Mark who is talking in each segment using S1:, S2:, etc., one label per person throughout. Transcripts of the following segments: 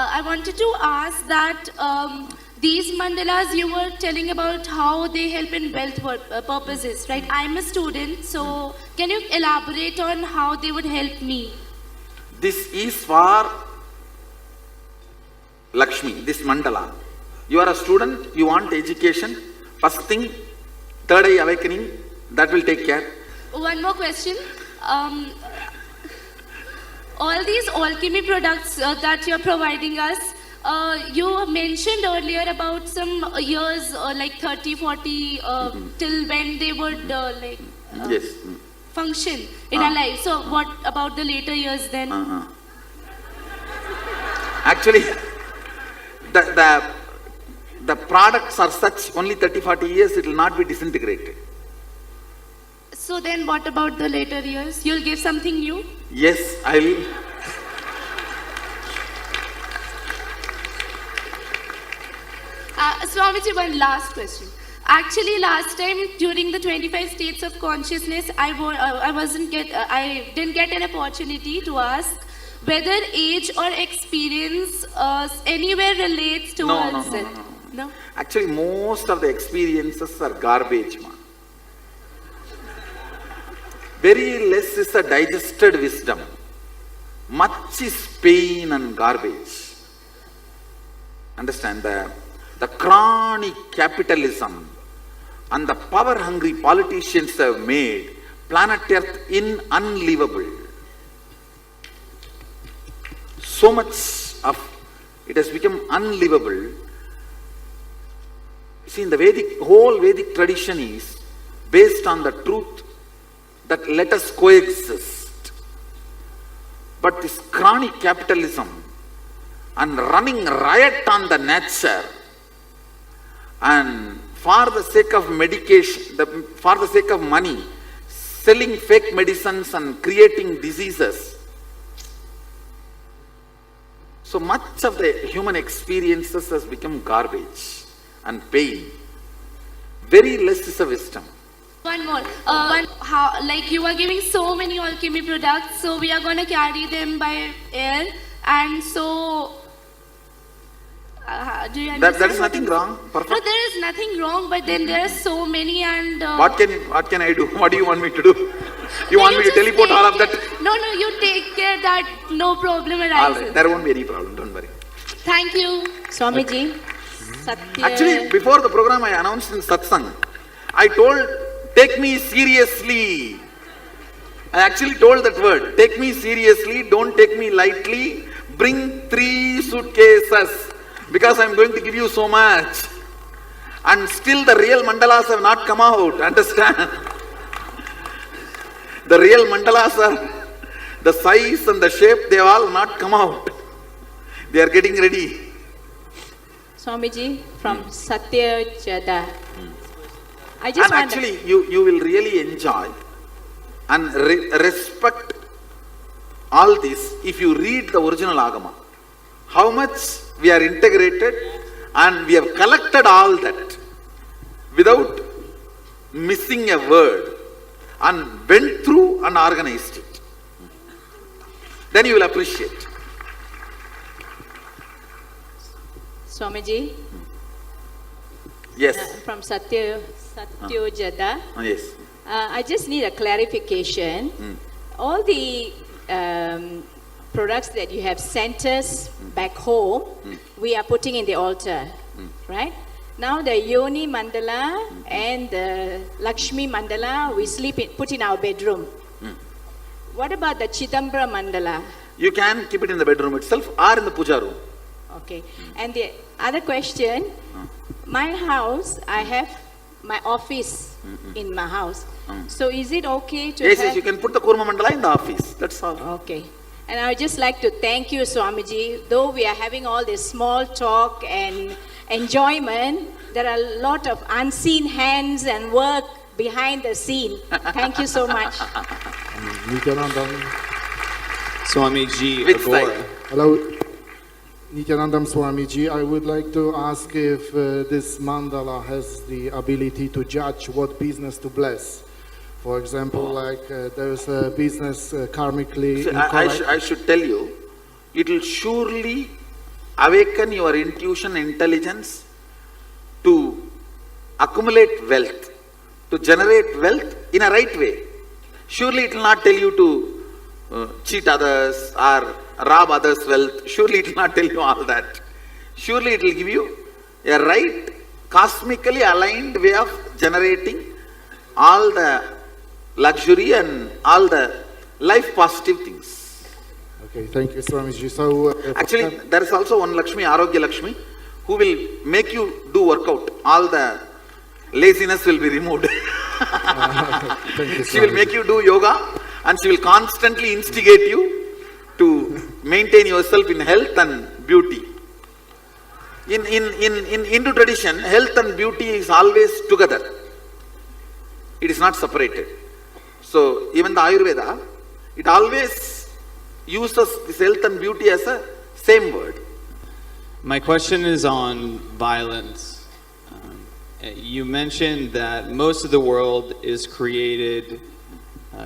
S1: I wanted to ask that these mandalas you were telling about how they help in wealth purposes, right? I'm a student, so can you elaborate on how they would help me?
S2: This is for Lakshmi, this mandala. You are a student, you want education, first thing, third eye awakening, that will take care.
S1: One more question. All these alchemy products that you're providing us, you mentioned earlier about some years, like 30, 40, till when they would
S2: Yes.
S1: function in our life. So what about the later years then?
S2: Actually, the products are such, only 30, 40 years, it will not be disintegrated.
S1: So then what about the later years? You'll give something new?
S2: Yes, I will.
S1: Swamiji, one last question. Actually, last time during the 25 states of consciousness, I didn't get an opportunity to ask whether age or experience anywhere relates towards it. No?
S2: Actually, most of the experiences are garbage, ma. Very less is a digested wisdom. Much is pain and garbage. Understand, the chronic capitalism and the power-hungry politicians have made planet Earth unlivable. So much of it has become unlivable. See, in the whole Vedic tradition is based on the truth that let us coexist. But this chronic capitalism and running riot on the nature, and for the sake of medication, for the sake of money, selling fake medicines and creating diseases. So much of the human experiences has become garbage and pain. Very less is a wisdom.
S1: One more. Like you are giving so many alchemy products, so we are going to carry them by air, and so do you understand?
S2: That is nothing wrong. Perfect.
S1: No, there is nothing wrong, but then there are so many, and
S2: what can I do? What do you want me to do? You want me to teleport all of that?
S1: No, you take care that no problem arises.
S2: All right, there won't be any problem. Don't worry.
S1: Thank you,
S3: Swamiji. Satya.
S2: Actually, before the program, I announced in satsang. I told, take me seriously. I actually told that word. Take me seriously. Don't take me lightly. Bring 3 suitcases. Because I am going to give you so much. And still the real mandalas have not come out. Understand? The real mandalas are, the size and the shape, they have all not come out. They are getting ready.
S3: Swamiji from Satya Jada. I
S2: And
S3: just
S2: actually, you will really enjoy and respect all this if you read the original Agama. How much we are integrated and we have collected all that without missing a word and went through and organized it. Then you will appreciate.
S3: Swamiji.
S2: Yes.
S3: From Satya Jada.
S2: Yes.
S3: I just need a clarification. All the products that you have sent us back home, we are putting in the altar, right? Now the Yoni Mandala and the Lakshmi Mandala, we put in our bedroom. What about the Chidambra Mandala?
S2: You can keep it in the bedroom itself or in the puja room.
S3: Okay. And the other question, my house, I have my office in my house. So is it okay to
S2: Yes, you can put the Kurma Mandala in the office. That's all.
S3: Okay. And I would just like to thank you, Swamiji. Though we are having all this small talk and enjoyment, there are a lot of unseen hands and work behind the scene. Thank you so much.
S4: Nityanandam.
S5: Swamiji
S2: Which
S5: Agora.
S2: side?
S4: Hello, Nityanandam Swamiji. I would like to ask if this mandala has the ability to judge what business to bless. For example, like there's a business karmically.
S2: See, I should tell you, it will surely awaken your intuition, intelligence to accumulate wealth, to generate wealth in a right way. Surely it will not tell you to cheat others or rob others' wealth. Surely it will not tell you all that. Surely it will give you a right, cosmically aligned way of generating all the luxury and all the life positive things.
S4: Okay, thank you, Swamiji. So,
S2: Actually, there is also one Lakshmi, Arogya Lakshmi, who will make you do workout. All the laziness will be removed.
S4: thank you,
S2: She will
S4: Swamiji.
S2: make you do yoga and she will constantly instigate you to maintain yourself in health and beauty. In Hindu tradition, health and beauty is always together. It is not separated. So even the Ayurveda, it always uses this health and beauty as a same word.
S5: My question is on violence. You mentioned that most of the world is created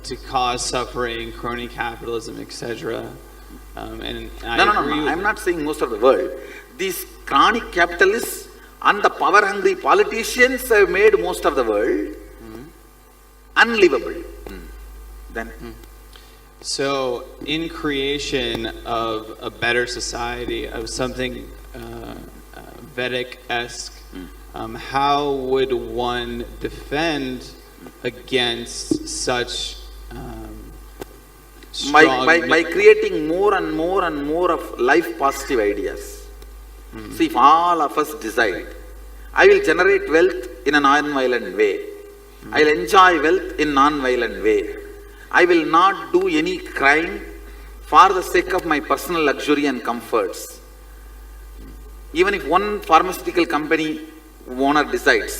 S5: to cause suffering, crony capitalism, etc. And I
S2: No.
S5: agree with
S2: I'm not saying most of the world. These chronic capitalists and the power-hungry politicians have made most of the world unlivable. Then,
S5: So, in creation of a better society, of something Vedic-esque, how would one defend against such strong...
S2: by creating more and more and more of life positive ideas. See, if all of us decide, I will generate wealth in a non-violent way. I will enjoy wealth in non-violent way. I will not do any crime for the sake of my personal luxury and comforts. Even if one pharmaceutical company owner decides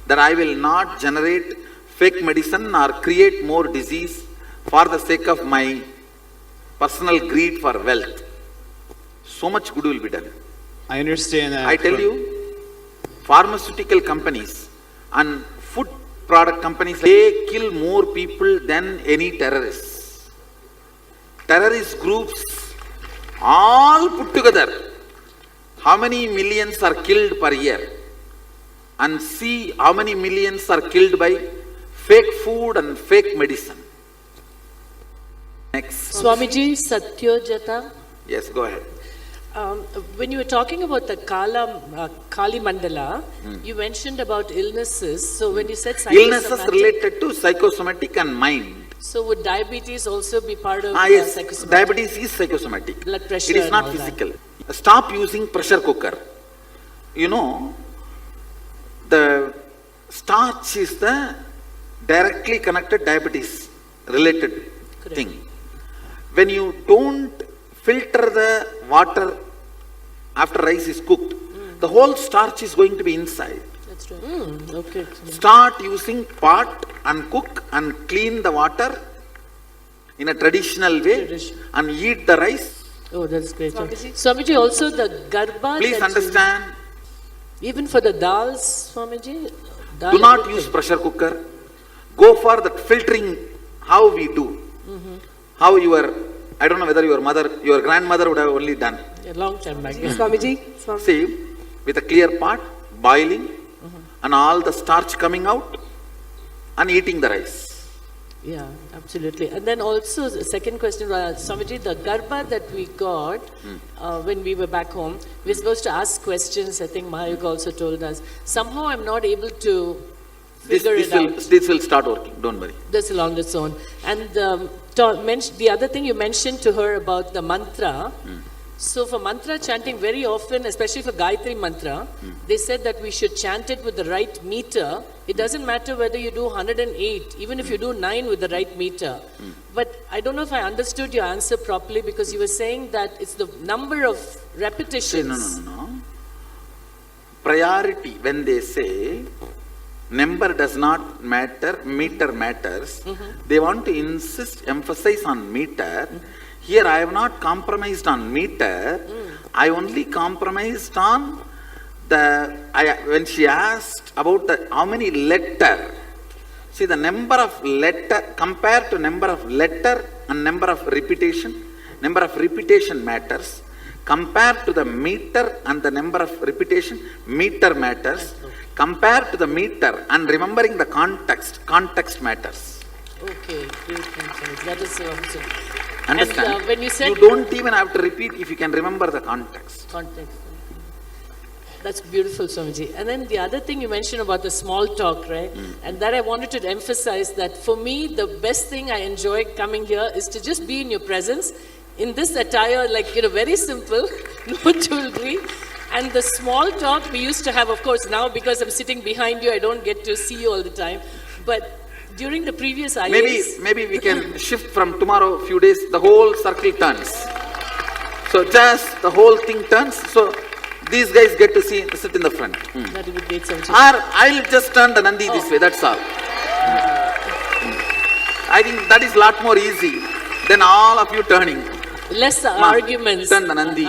S2: that I will not generate fake medicine or create more disease for the sake of my personal greed for wealth, so much good will be done.
S5: I understand that.
S2: I tell you, pharmaceutical companies and food product companies, they kill more people than any terrorists. Terrorist groups, all put together, how many millions are killed per year? And see how many millions are killed by fake food and fake medicine. Next.
S6: Swamiji, Satyojata,
S2: Yes, go ahead.
S6: when you were talking about the Kali Mandala, you mentioned about illnesses. So when you said
S2: Illnesses
S6: psychosomatic,
S2: related to psychosomatic and mind.
S6: so would diabetes also be part of
S2: Yes,
S6: psychosomatic?
S2: diabetes is psychosomatic.
S6: Blood pressure
S2: It is
S6: and
S2: not
S6: all that.
S2: physical. Stop using pressure cooker. You know, the starch is the directly connected diabetes related thing. When you don't filter the water after rice is cooked, the whole starch is going to be inside.
S6: That's right. Okay.
S2: Start using pot and cook and clean the water in a traditional way
S6: Tradition.
S2: and eat the rice.
S6: Oh, that's great. Swamiji, also the garba.
S2: Please
S6: that
S2: understand,
S6: even for the dals, Swamiji. Dal
S2: do not
S6: is
S2: use
S6: good.
S2: pressure cooker. Go for that filtering, how we do. How I don't know whether your grandmother would have only done.
S6: A long time back.
S7: Swamiji,
S2: See, with a clear pot, boiling, and all the starch coming out, and eating the rice.
S6: Yeah, absolutely. And then also, the second question, Swamiji, the garba that we got when we were back home, we were supposed to ask questions. I think Mayuk also told us. Somehow I'm not able to figure it out.
S2: This will start working, don't worry.
S6: This along its own. And the other thing you mentioned to her about the mantra. So for mantra chanting, very often, especially for Gayatri mantra, they said that we should chant it with the right meter. It doesn't matter whether you do 108, even if you do 9 with the right meter. But I don't know if I understood your answer properly, because you were saying that it's the number of
S2: Say,
S6: repetitions.
S2: no. Priority, when they say number does not matter, meter matters, they want to emphasize on meter. Here I have not compromised on meter, I only compromised on when she asked about how many letter. See, the number of letter, compared to number of letter and number of repetition matters. Compared to the meter and the number of repetition, meter matters. Compared to the meter and remembering the context matters.
S6: Okay, great, thanks, Swamiji. That is awesome.
S2: Understand?
S6: And when you said
S2: You don't even have to repeat if you can remember the context.
S6: context. That's beautiful, Swamiji. And then the other thing you mentioned about the small talk, right? And that I wanted to emphasize that for me, the best thing I enjoy coming here is to just be in your presence in this attire, like, very simple, no jewelry. And the small talk we used to have, of course, now because I'm sitting behind you, I don't get to see you all the time. But during the previous IAs,
S2: Maybe we can shift from tomorrow, few days, the whole circle turns. So just the whole thing turns, so these guys get to sit in the front.
S6: that would be great, Swamiji.
S2: Or I'll just turn the Nandi this way, that's all. I think that is lot more easy than all of you turning.
S6: Less
S2: Ma,
S6: arguments.
S2: turn the Nandi.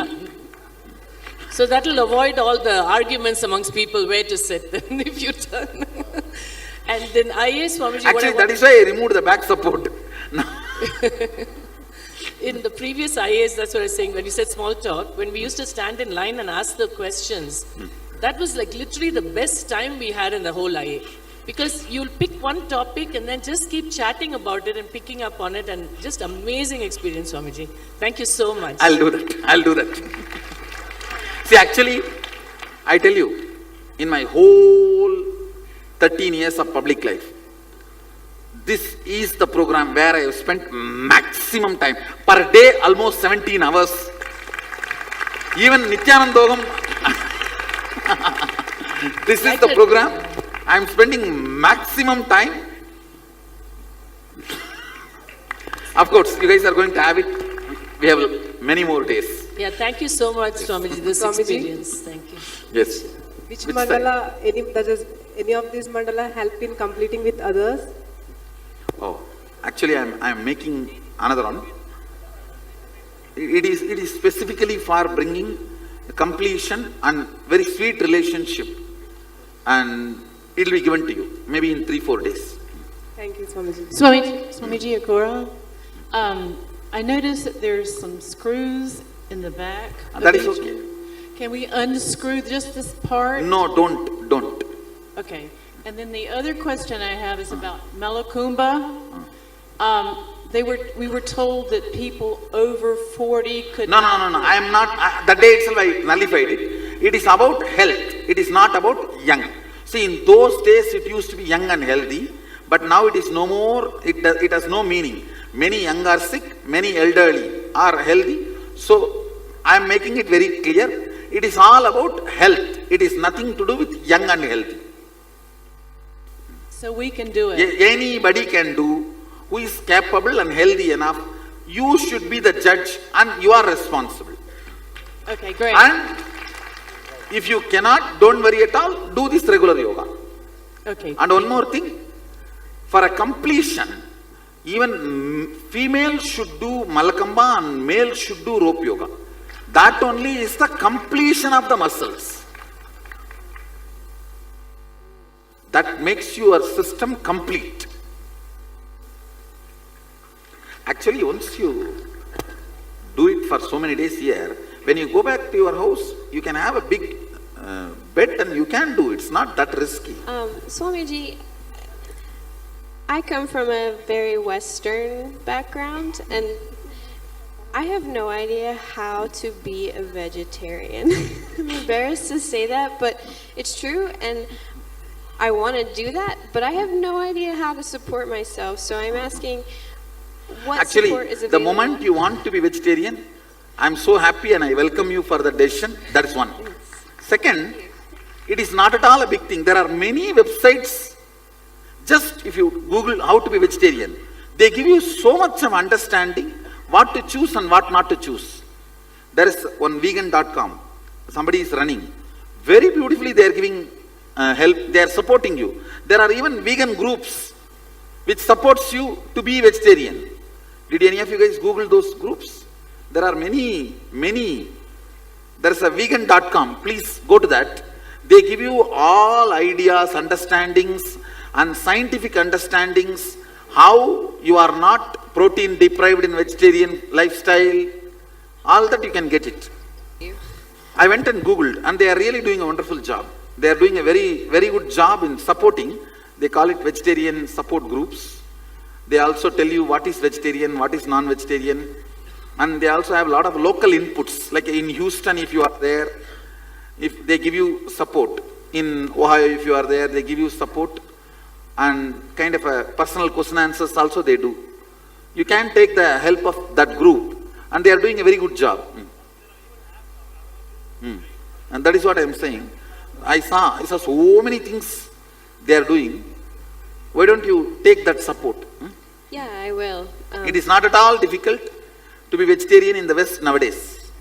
S6: So that will avoid all the arguments amongst people where to sit then if you turn. And then IAS, Swamiji,
S2: Actually, that is why I removed the back support.
S6: in the previous IAs, that's what I was saying, when you said small talk, when we used to stand in line and ask the questions, that was like literally the best time we had in the whole IA. Because you'll pick one topic and then just keep chatting about it and picking up on it, and just amazing experience, Swamiji. Thank you so much.
S2: I'll do that. See, actually, I tell you, in my whole 13 years of public life, this is the program where I have spent maximum time. Per day, almost 17 hours. Even Nityanandogam, this is the program I am spending maximum time. Of course, you guys are going to have it. We have many more days.
S6: Yeah, thank you so much, Swamiji, this
S7: Swamiji.
S6: experience. Thank you.
S2: Yes.
S7: Which
S2: Which
S7: mandala, does any of these mandala help in completing with others?
S2: Oh, actually, I am making another one. It is specifically for bringing completion and very sweet relationship, and it will be given to you maybe in 3-4 days.
S7: Thank you, Swamiji.
S8: Swamiji Agora, I noticed that there's some screws in the back. of
S2: That is
S8: each-
S2: okay.
S8: Can we unscrew just this part?
S2: No, don't.
S8: Okay. And then the other question I have is about Malakumba. We were told that people over 40 could
S2: No. I am not. That day itself I nullified it. It is about health. It is not about young. See, in those days it used to be young and healthy, but now it is no more. It has no meaning. Many young are sick, many elderly are healthy. So I am making it very clear. It is all about health. It is nothing to do with young and healthy.
S8: So we can do it.
S2: Anybody can do who is capable and healthy enough. You should be the judge and you are responsible.
S8: Okay, great.
S2: And if you cannot, don't worry at all, do this regular yoga.
S8: Okay.
S2: And one more thing, for a completion, even female should do Malakamba and male should do rope yoga. That only is the completion of the muscles. That makes your system complete. Actually, once you do it for so many days here, when you go back to your house, you can have a big bed and you can do it. It's not that risky.
S9: Swamiji, I come from a very Western background, and I have no idea how to be a vegetarian. I'm embarrassed to say that, but it's true, and I want to do that, but I have no idea how to support myself. So I'm asking, what support is
S2: Actually, the
S9: available?
S2: moment you want to be vegetarian, I'm so happy and I welcome you for the decision. That is one. Second, it is not at all a big thing. There are many websites. Just if you Google how to be vegetarian, they give you so much of understanding what to choose and what not to choose. There is one vegan.com. Somebody is running. Very beautifully they are giving help. They are supporting you. There are even vegan groups which supports you to be vegetarian. Did any of you guys Google those groups? There are many. There is a vegan.com. Please go to that. They give you all ideas, understandings, and scientific understandings, how you are not protein deprived in vegetarian lifestyle. All that you can get it. I went and Googled, and they are really doing a wonderful job. They are doing a very, very good job in supporting. They call it vegetarian support groups. They also tell you what is vegetarian, what is non-vegetarian. And they also have a lot of local inputs. Like in Houston, if you are there, if they give you support. In Ohio, if you are there, they give you support. And kind of a personal question answers also they do. You can take the help of that group. And they are doing a very good job. And that is what I am saying. I saw so many things they are doing. Why don't you take that support?
S9: Yeah, I will.
S2: It is not at all difficult to be vegetarian in the West nowadays.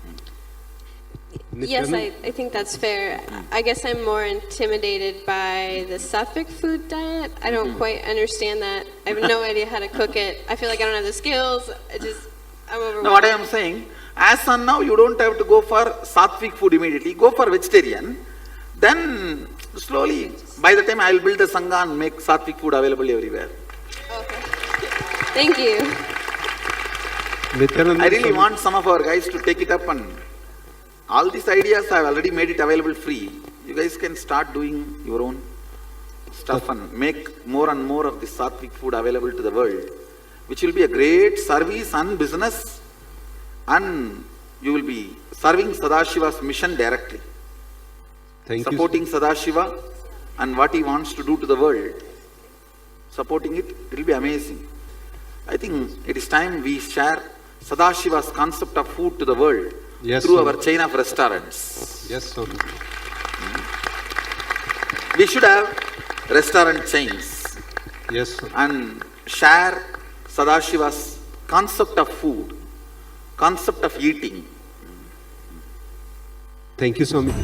S9: Yes, I think that's fair. I guess I'm more intimidated by the Suffolk food diet. I don't quite understand that. I have no idea how to cook it. I feel like I don't have the skills. I'm overwhelmed.
S2: Now what I am saying, as on now you don't have to go for sattvic food immediately. Go for vegetarian. Then slowly, by the time I will build a sangha and make sattvic food available everywhere.
S9: Okay. Thank you.
S2: I really want some of our guys to take it up, and all these ideas I have already made it available free. You guys can start doing your own stuff and make more and more of this sattvic food available to the world, which will be a great service and business, and you will be serving Sadashiva's mission directly. Supporting Sadashiva and what he wants to do to the world. Supporting it, it will be amazing. I think it is time we share Sadashiva's concept of food to the world through our chain of restaurants.
S10: Yes, sir.
S2: We should have restaurant chains.
S10: Yes, sir.
S2: And share Sadashiva's concept of food, concept of eating.
S10: Thank you so much.